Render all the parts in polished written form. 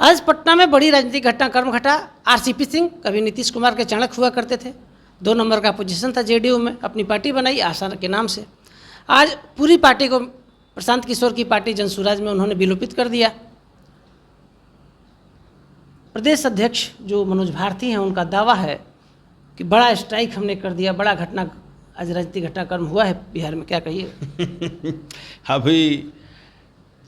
आज पटना में बड़ी राजनीतिक घटनाक्रम घटा। आरसीपी सिंह कभी नीतीश कुमार के चाणक हुआ करते थे, 2 नंबर का पोजीशन था जेडीयू में, अपनी पार्टी बनाई आशा के नाम से। आज पूरी पार्टी को प्रशांत किशोर की पार्टी जनसुराज में उन्होंने विलोपित कर दिया। प्रदेश अध्यक्ष जो मनोज भारती हैं, उनका दावा है कि बड़ा स्ट्राइक हमने कर दिया, बड़ा घटना आज राजनीतिक घटनाक्रम हुआ है बिहार में, क्या कहिए? अभी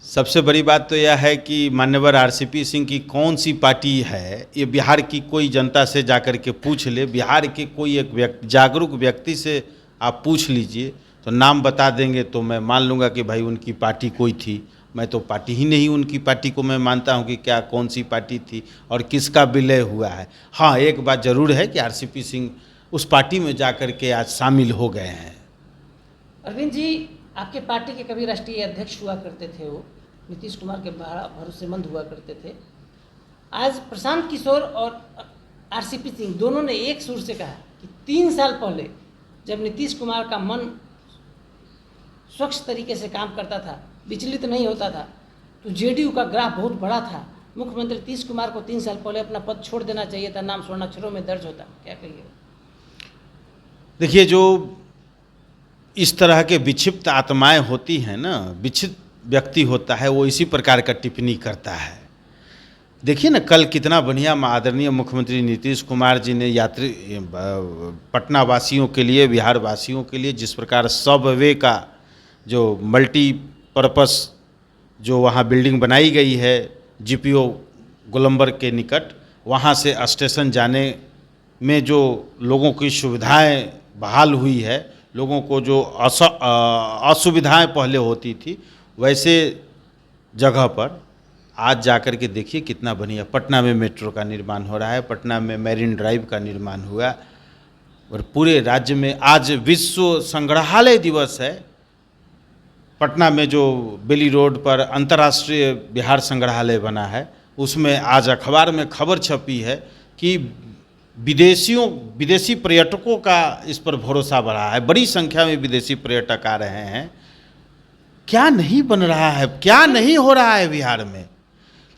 सबसे बड़ी बात तो यह है कि मान्यवर आरसीपी सिंह की कौन सी पार्टी है, ये बिहार की कोई जनता से जाकर के पूछ ले। बिहार के कोई एक जागरूक व्यक्ति से आप पूछ लीजिए तो नाम बता देंगे, तो मैं मान लूँगा कि भाई उनकी पार्टी कोई थी। मैं तो पार्टी ही नहीं, उनकी पार्टी को मैं मानता हूं कि क्या कौन सी पार्टी थी और किसका विलय हुआ है। हाँ, एक बात जरूर है कि आरसीपी सिंह उस पार्टी में जाकर के आज शामिल हो गए हैं। अरविंद जी, आपके पार्टी के कभी राष्ट्रीय अध्यक्ष हुआ करते थे, वो नीतीश कुमार के बड़ा भरोसेमंद हुआ करते थे। आज प्रशांत किशोर और आरसीपी सिंह दोनों ने एक सुर से कहा कि 3 साल पहले जब नीतीश कुमार का मन स्वच्छ तरीके से काम करता था, विचलित नहीं होता था, तो जेडीयू का ग्राफ बहुत बड़ा था। मुख्यमंत्री नीतीश कुमार को 3 साल पहले अपना पद छोड़ देना चाहिए था, नाम स्वर्णाक्षरों में दर्ज होता। क्या कहिए? देखिए, जो इस तरह के विक्षिप्त आत्माएं होती हैं ना, विक्षिप्त व्यक्ति होता है, वो इसी प्रकार का टिप्पणी करता है। देखिए ना, कल कितना बढ़िया आदरणीय मुख्यमंत्री नीतीश कुमार जी ने पटना वासियों के लिए, बिहार वासियों के लिए जिस प्रकार सबवे का जो मल्टीपर्पस जो वहाँ बिल्डिंग बनाई गई है जीपीओ गोलंबर के निकट, वहाँ से स्टेशन जाने में जो लोगों की सुविधाएं बहाल हुई है, लोगों को जो असुविधाएं पहले होती थी, वैसे जगह पर आज जाकर के देखिए कितना बढ़िया। पटना में मेट्रो का निर्माण हो रहा है, पटना में मैरीन ड्राइव का निर्माण हुआ, और पूरे राज्य में आज विश्व संग्रहालय दिवस है। पटना में जो बेली रोड पर अंतर्राष्ट्रीय बिहार संग्रहालय बना है, उसमें आज अखबार में खबर छपी है कि विदेशी पर्यटकों का इस पर भरोसा बढ़ा है, बड़ी संख्या में विदेशी पर्यटक आ रहे हैं। क्या नहीं बन रहा है, क्या नहीं हो रहा है बिहार में।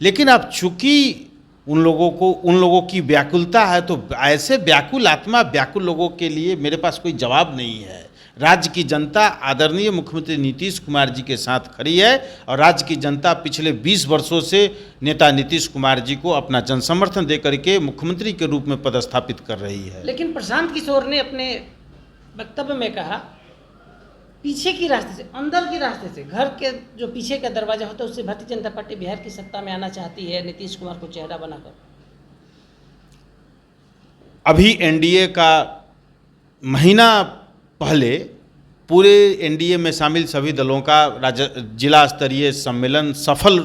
लेकिन अब चूंकि उन लोगों की व्याकुलता है, तो ऐसे व्याकुल आत्मा व्याकुल लोगों के लिए मेरे पास कोई जवाब नहीं है। राज्य की जनता आदरणीय मुख्यमंत्री नीतीश कुमार जी के साथ खड़ी है, और राज्य की जनता पिछले 20 वर्षों से नेता नीतीश कुमार जी को अपना जनसमर्थन देकर के मुख्यमंत्री के रूप में पदस्थापित कर रही है। लेकिन प्रशांत किशोर ने अपने वक्तव्य में कहा, पीछे की रास्ते से, अंदर की रास्ते से, घर के जो पीछे का दरवाजा होता है, उससे भारतीय जनता पार्टी बिहार की सत्ता में आना चाहती है, नीतीश कुमार को चेहरा बनाकर। अभी एनडीए का महीना पहले पूरे एनडीए में शामिल सभी दलों का जिला स्तरीय सम्मेलन, सफल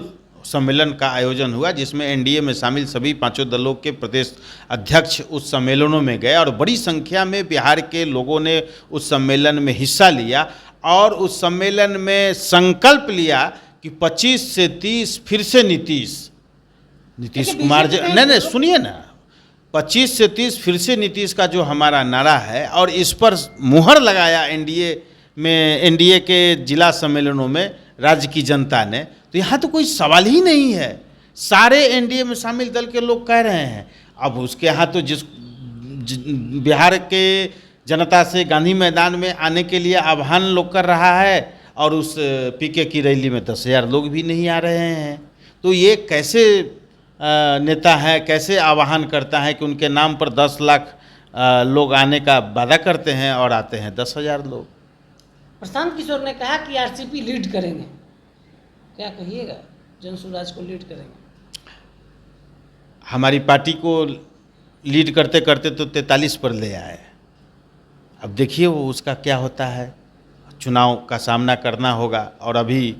सम्मेलन का आयोजन हुआ, जिसमें एनडीए में शामिल सभी 5 दलों के प्रदेश अध्यक्ष उस सम्मेलनों में गए, और बड़ी संख्या में बिहार के लोगों ने उस सम्मेलन में हिस्सा लिया, और उस सम्मेलन में संकल्प लिया कि 25 से 30 फिर से नीतीश कुमार जी, नहीं सुनिए ना, 25 से 30 फिर से नीतीश का जो हमारा नारा है, और इस पर मुहर लगाया एनडीए के जिला सम्मेलनों में राज्य की जनता ने। तो यहाँ तो कोई सवाल ही नहीं है, सारे एनडीए में शामिल दल के लोग कह रहे हैं। अब उसके यहाँ तो बिहार के जनता से गांधी मैदान में आने के लिए आह्वान लोग कर रहा है, और उस पीके की रैली में 10,000 लोग भी नहीं आ रहे हैं। तो ये कैसे नेता है, कैसे आह्वान करता है कि उनके नाम पर 10 लाख लोग आने का वादा करते हैं और आते हैं 10,000 लोग। प्रशांत किशोर ने कहा कि आरसीपी लीड करेंगे, क्या कहिएगा? जनसुराज को लीड करेंगे। हमारी पार्टी को लीड करते करते तो 43 पर ले आए। अब देखिए वो उसका क्या होता है। चुनाव का सामना करना होगा, और अभी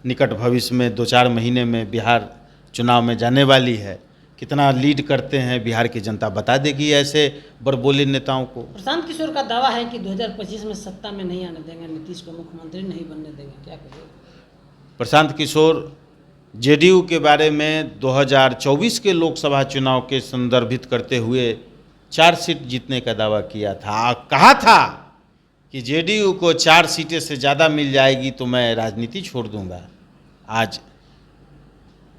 निकट भविष्य में 2-4 महीने में बिहार चुनाव में जाने वाली है। कितना लीड करते हैं बिहार की जनता बता देगी ऐसे बड़बोले नेताओं को। प्रशांत किशोर का दावा है कि 2025 में सत्ता में नहीं आने देंगे, नीतीश को मुख्यमंत्री नहीं बनने देंगे, क्या कहिए? प्रशांत किशोर जेडीयू के बारे में 2024 के लोकसभा चुनाव के संदर्भित करते हुए 4 सीट जीतने का दावा किया था। कहा था कि जेडीयू को 4 सीटें से ज़्यादा मिल जाएगी तो मैं राजनीति छोड़ दूंगा। आज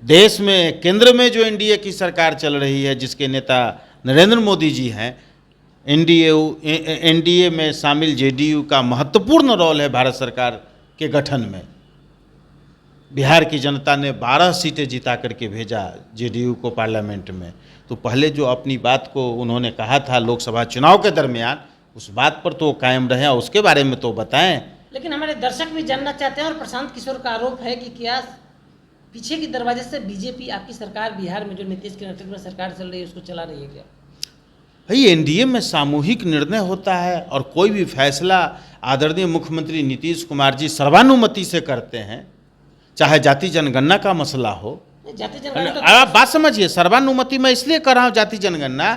देश में केंद्र में जो एनडीए की सरकार चल रही है, जिसके नेता नरेंद्र मोदी जी हैं, एनडीए में शामिल जेडीयू का महत्वपूर्ण रोल है भारत सरकार के गठन में। बिहार की जनता ने 12 सीटें जिता करके भेजा जेडीयू को पार्लियामेंट में। तो पहले जो अपनी बात को उन्होंने कहा था लोकसभा चुनाव के दरमियान, उस बात पर तो कायम रहें और उसके बारे में तो बताएं। लेकिन हमारे दर्शक भी जानना चाहते हैं, और प्रशांत किशोर का आरोप है कि क्या पीछे की दरवाजे से बीजेपी आपकी सरकार बिहार में जो नीतीश के नेतृत्व में सरकार चल रही है उसको चला रही है क्या? भाई, एनडीए में सामूहिक निर्णय होता है और कोई भी फैसला आदरणीय मुख्यमंत्री नीतीश कुमार जी सर्वानुमति से करते हैं, चाहे जाति जनगणना का मसला हो। जाति जनगणना आप बात समझिए, सर्वानुमति मैं इसलिए कर रहा हूँ जाति जनगणना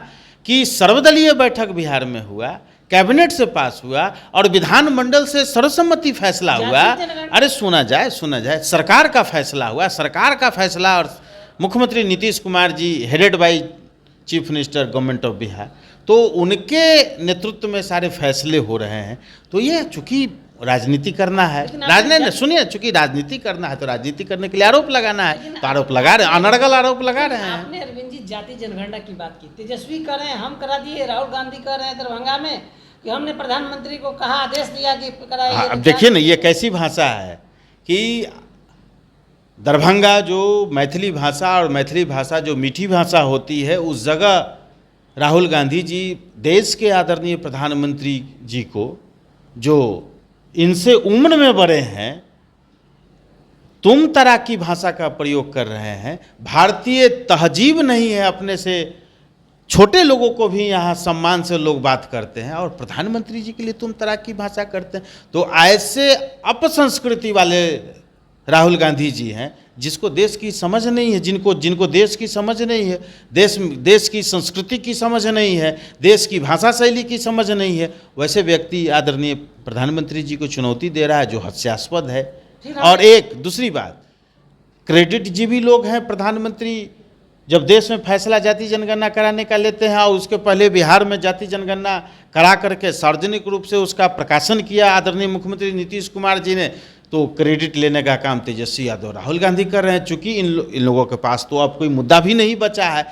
कि सर्वदलीय बैठक बिहार में हुआ, कैबिनेट से पास हुआ और विधानमंडल से सर्वसम्मति फैसला हुआ। अरे सुना जाए, सरकार का फैसला हुआ, सरकार का फैसला, और मुख्यमंत्री Nitish Kumar ji headed by chief minister government of Bihar, तो उनके नेतृत्व में सारे फैसले हो रहे हैं। तो ये चूंकि राजनीति करना है, राजनीति सुनिए, चूंकि राजनीति करना है तो राजनीति करने के लिए आरोप लगाना है, तो आरोप लगा रहे हैं, अनर्गल आरोप लगा रहे हैं। आपने अरविंद जी जाति जनगणना की बात की, तेजस्वी कर रहे हैं हम करा दिए, राहुल गांधी कर रहे हैं दरभंगा में कि हमने प्रधानमंत्री को कहा, आदेश दिया कि कराइए। अब देखिए ना, ये कैसी भाषा है कि दरभंगा जो मैथिली भाषा, और मैथिली भाषा जो मीठी भाषा होती है, उस जगह राहुल गांधी जी देश के आदरणीय प्रधानमंत्री जी को, जो इनसे उम्र में बड़े हैं, तुम तरह की भाषा का प्रयोग कर रहे हैं। भारतीय तहजीब नहीं है, अपने से छोटे लोगों को भी यहाँ सम्मान से लोग बात करते हैं, और प्रधानमंत्री जी के लिए तुम तरह की भाषा करते हैं। तो ऐसे अपसंस्कृति वाले राहुल गांधी जी हैं, जिसको देश की समझ नहीं है, जिनको देश की समझ नहीं है, देश की संस्कृति की समझ नहीं है, देश की भाषा शैली की समझ नहीं है, वैसे व्यक्ति आदरणीय प्रधानमंत्री जी को चुनौती दे रहा है, जो हास्यास्पद है। और एक दूसरी बात, क्रेडिट जीवी लोग हैं प्रधानमंत्री, जब देश में फैसला जाति जनगणना कराने का लेते हैं, और उसके पहले बिहार में जाति जनगणना करा करके सार्वजनिक रूप से उसका प्रकाशन किया आदरणीय मुख्यमंत्री नीतीश कुमार जी ने, तो क्रेडिट लेने का काम तेजस्वी यादव राहुल गांधी कर रहे हैं। चूंकि इन लोगों के पास तो अब कोई मुद्दा भी नहीं बचा है।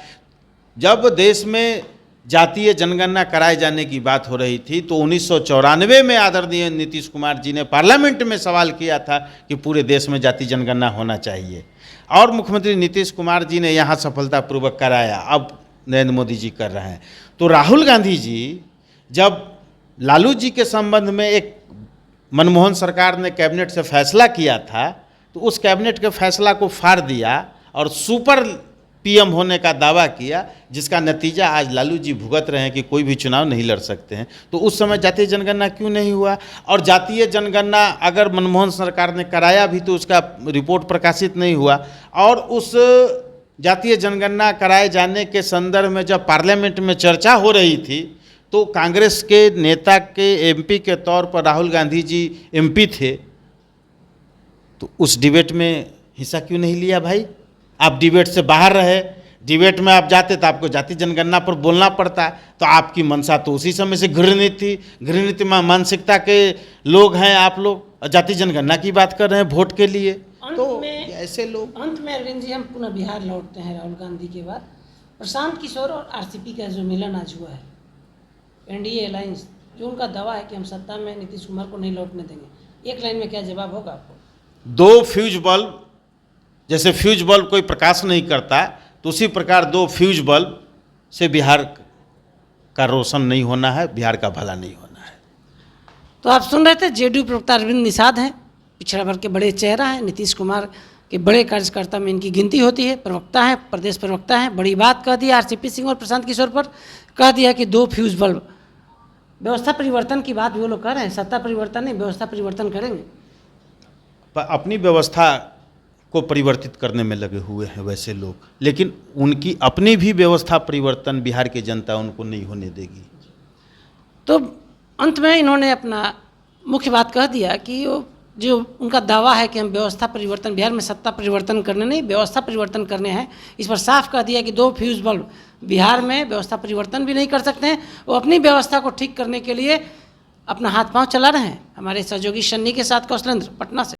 जब देश में जातीय जनगणना कराए जाने की बात हो रही थी, तो 1994 में आदरणीय नीतीश कुमार जी ने पार्लियामेंट में सवाल किया था कि पूरे देश में जाति जनगणना होना चाहिए, और मुख्यमंत्री नीतीश कुमार जी ने यहाँ सफलतापूर्वक कराया। अब नरेंद्र मोदी जी कर रहे हैं। तो राहुल गांधी जी, जब लालू जी के संबंध में एक मनमोहन सरकार ने कैबिनेट से फैसला किया था, तो उस कैबिनेट के फैसला को फाड़ दिया और सुपर पीएम होने का दावा किया, जिसका नतीजा आज लालू जी भुगत रहे हैं कि कोई भी चुनाव नहीं लड़ सकते हैं। तो उस समय जातीय जनगणना क्यों नहीं हुआ? और जातीय जनगणना अगर मनमोहन सरकार ने कराया भी तो उसका रिपोर्ट प्रकाशित नहीं हुआ। और उस जातीय जनगणना कराए जाने के संदर्भ में जब पार्लियामेंट में चर्चा हो रही थी, तो कांग्रेस के नेता के एमपी के तौर पर राहुल गांधी जी एमपी थे, तो उस डिबेट में हिस्सा क्यों नहीं लिया भाई? आप डिबेट से बाहर रहे, डिबेट में आप जाते तो आपको जाति जनगणना पर बोलना पड़ता। तो आपकी मंशा तो उसी समय से घृणित थी, घृणित मानसिकता के लोग हैं आप लोग, जाति जनगणना की बात कर रहे हैं वोट के लिए। तो ऐसे लोग। अंत में अरविंद जी, हम पुनः बिहार लौटते हैं। राहुल गांधी के बाद प्रशांत किशोर और आरसीपी का जो मिलन आज हुआ है, एनडीए अलायंस, जो उनका दावा है कि हम सत्ता में नीतीश कुमार को नहीं लौटने देंगे, एक लाइन में क्या जवाब होगा आपको? दो फ्यूज बल्ब, जैसे फ्यूज बल्ब कोई प्रकाश नहीं करता, तो उसी प्रकार दो फ्यूज बल्ब से बिहार का रोशन नहीं होना है, बिहार का भला नहीं होना है। तो आप सुन रहे थे जेडीयू प्रवक्ता अरविंद निषाद हैं, पिछड़ा वर्ग के बड़े चेहरा हैं, नीतीश कुमार के बड़े कार्यकर्ता में इनकी गिनती होती है, प्रवक्ता है, प्रदेश प्रवक्ता है। बड़ी बात कह दी आरसीपी सिंह और प्रशांत किशोर पर, कह दिया कि दो फ्यूज बल्ब। व्यवस्था परिवर्तन की बात भी वो लोग कर रहे हैं, सत्ता परिवर्तन नहीं, व्यवस्था परिवर्तन करेंगे। अपनी व्यवस्था को परिवर्तित करने में लगे हुए हैं वैसे लोग, लेकिन उनकी अपनी भी व्यवस्था परिवर्तन बिहार की जनता उनको नहीं होने देगी। तो अंत में इन्होंने अपना मुख्य बात कह दिया कि वो जो उनका दावा है कि हम व्यवस्था परिवर्तन, बिहार में सत्ता परिवर्तन करने नहीं, व्यवस्था परिवर्तन करने हैं, इस पर साफ कह दिया कि दो फ्यूज बल्ब बिहार में व्यवस्था परिवर्तन भी नहीं कर सकते हैं। वो अपनी व्यवस्था को ठीक करने के लिए अपना हाथ पांव चला रहे हैं। हमारे सहयोगी शन्नी के साथ कौशलेंद्र, पटना से।